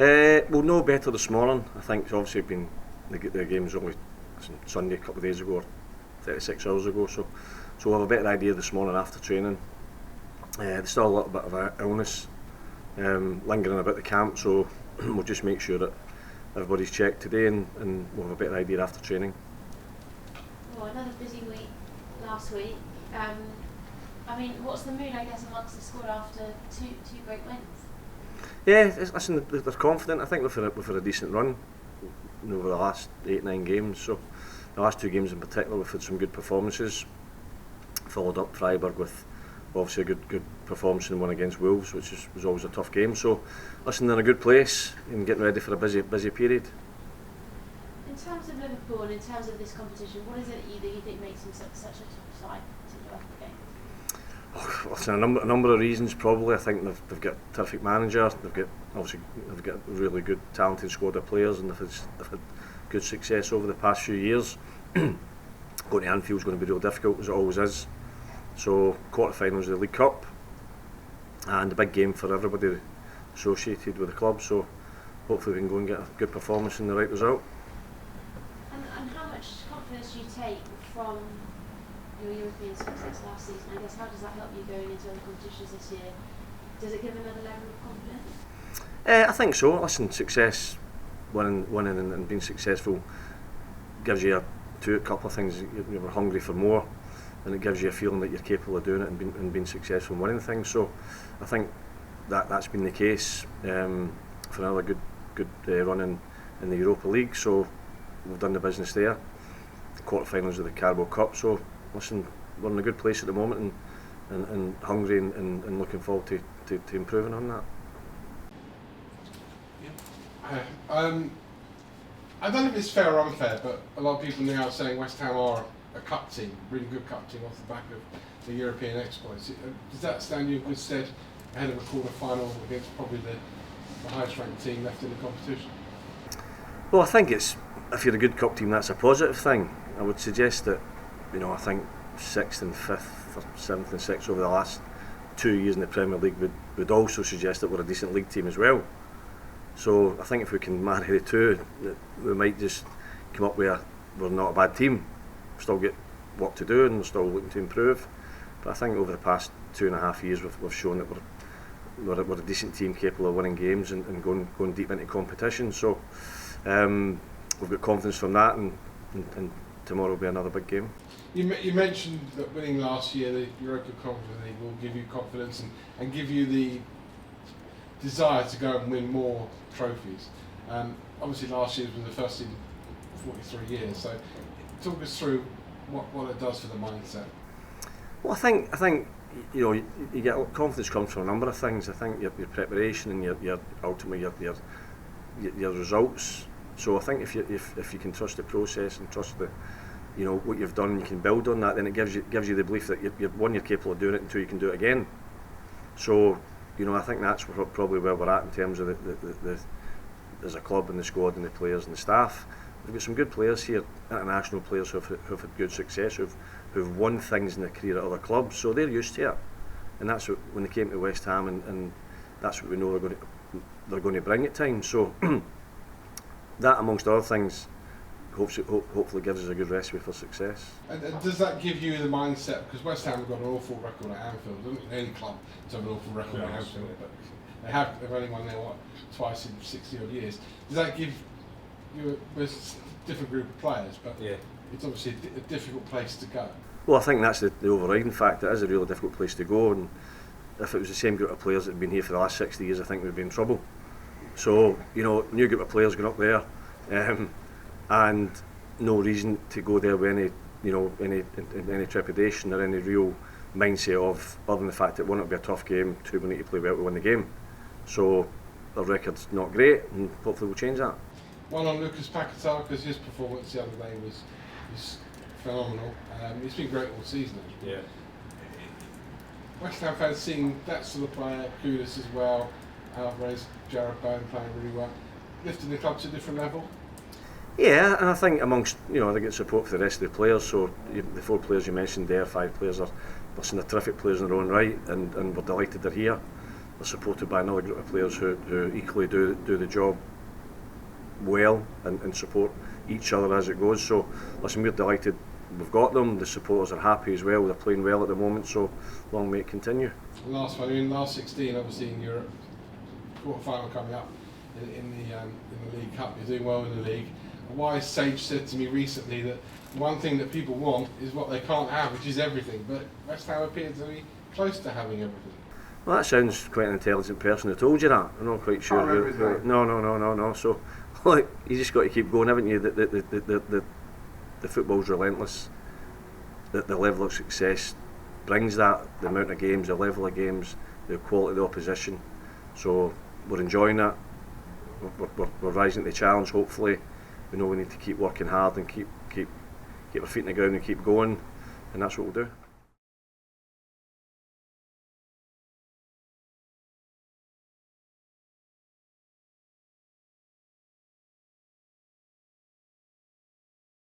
Well, no better this morning. I think it's obviously been the game was only Sunday a couple of days ago, or 36 hours ago. So we'll have a better idea this morning after training. There's still a little bit of a illness lingering about the camp, so we'll just make sure that everybody's checked today, and we'll have a better idea after training. Well, another busy week last week. I mean, what's the mood, I guess, amongst the squad after two great wins? Yeah, listen, they're confident. I think we've had a decent run over the last 8-9 games. So the last 2 games in particular, we've had some good performances. Followed up Freiburg with obviously a good performance in one against Wolves, which was always a tough game. So listen, they're in a good place and getting ready for a busy period. In terms of Liverpool and in terms of this competition, what is it that you think makes them such a tough side to go up against? A number of reasons probably. I think they've got a terrific manager. They've got a really good talented squad of players, and they've had good success over the past few years. Going to Anfield is going to be real difficult, as it always is. So quarter-finals of the League Cup, and a big game for everybody associated with the club. So hopefully we can go and get a good performance and the right result. And how much confidence do you take from your European success last season? I guess how does that help you going into other competitions this year? Does it give another level of confidence? I think so. Listen, success, winning and being successful gives you a couple of things. You're hungry for more, and it gives you a feeling that you're capable of doing it and being successful and winning things. So I think that's been the case for another good run in the Europa League. So we've done the business there. The quarter-finals of the Carabao Cup. So listen, we're in a good place at the moment, and hungry and looking forward to improving on that. I don't know if it's fair or unfair, but a lot of people now are saying West Ham are a cup team, really good cup team off the back of the European exploits. Does that stand you in good stead ahead of a quarter-final against probably the highest-ranked team left in the competition? Well, I think if you're a good cup team, that's a positive thing. I would suggest that, I think 6th and 5th or 7th and 6th over the last 2 years in the Premier League would also suggest that we're a decent league team as well. So I think if we can marry the two, we might just come up with we're not a bad team. We still get work to do and we're still looking to improve. But I think over the past 2.5 years we've shown that we're a decent team capable of winning games and going deep into competition. So we've got confidence from that, and tomorrow will be another big game. You mentioned that winning last year, the Europa Conference League, will give you confidence and give you the desire to go and win more trophies. Obviously last year was the first in 43 years, so talk us through what it does for the mindset. Well, I think you get confidence comes from a number of things. I think your preparation and your ultimately your results. So I think if you can trust the process and trust the what you've done, and you can build on that, then it gives you the belief that you're capable of doing it until you can do it again. So I think that's probably where we're at in terms of the as a club and the squad and the players and the staff. We've got some good players here, international players who've had good success, who've won things in their career at other clubs, so they're used to it. And that's what, when they came to West Ham, and that's what we know they're going to bring at times. So that, amongst other things, hopefully gives us a good recipe for success. And does that give you the mindset, because West Ham have got an awful record at Anfield, doesn't it? Any club to have an awful record at Anfield, but they've only won there twice in 60 odd years. Does that give you a different group of players, but it's obviously a difficult place to go? Well, I think that's the overriding fact. It is a really difficult place to go, and if it was the same group of players that had been here for the last 60 years, I think we'd be in trouble. So, new group of players going up there, and no reason to go there with any trepidation or any real mindset of, other than the fact that one, it'll be a tough game, two, we need to play well to win the game. So our record's not great, and hopefully we'll change that. One on Lucas Paquetá, because his performance the other day was phenomenal. He's been great all season, actually. Yeah. West Ham fans seeing that sort of player, Kudus as well, Alvarez, Jared Bowen playing really well, lifting the club to a different level. Yeah, and I think amongst, they get support for the rest of the players. So the 4 players you mentioned there, 5 players they're terrific players in their own right, and we're delighted they're here. they're supported by another group of players who equally do the job well and support each other as it goes. So listen, we're delighted we've got them. The supporters are happy as well. They're playing well at the moment, so long may it continue. Last one, in last 16, obviously in Europe, quarter final coming up in the League Cup. You're doing well in the league. A wise sage said to me recently that one thing that people want is what they can't have, which is everything. But West Ham appear to be close to having everything. Well, that sounds quite an intelligent person who told you that. I'm not quite sure. No. So, look, you just got to keep going, haven't you? The football's relentless. The level of success brings that. The amount of games, the level of games, the quality of the opposition. So we're enjoying that. We're rising to the challenge. Hopefully, we know we need to keep working hard and keep our feet in the ground and keep going, and that's what we'll do.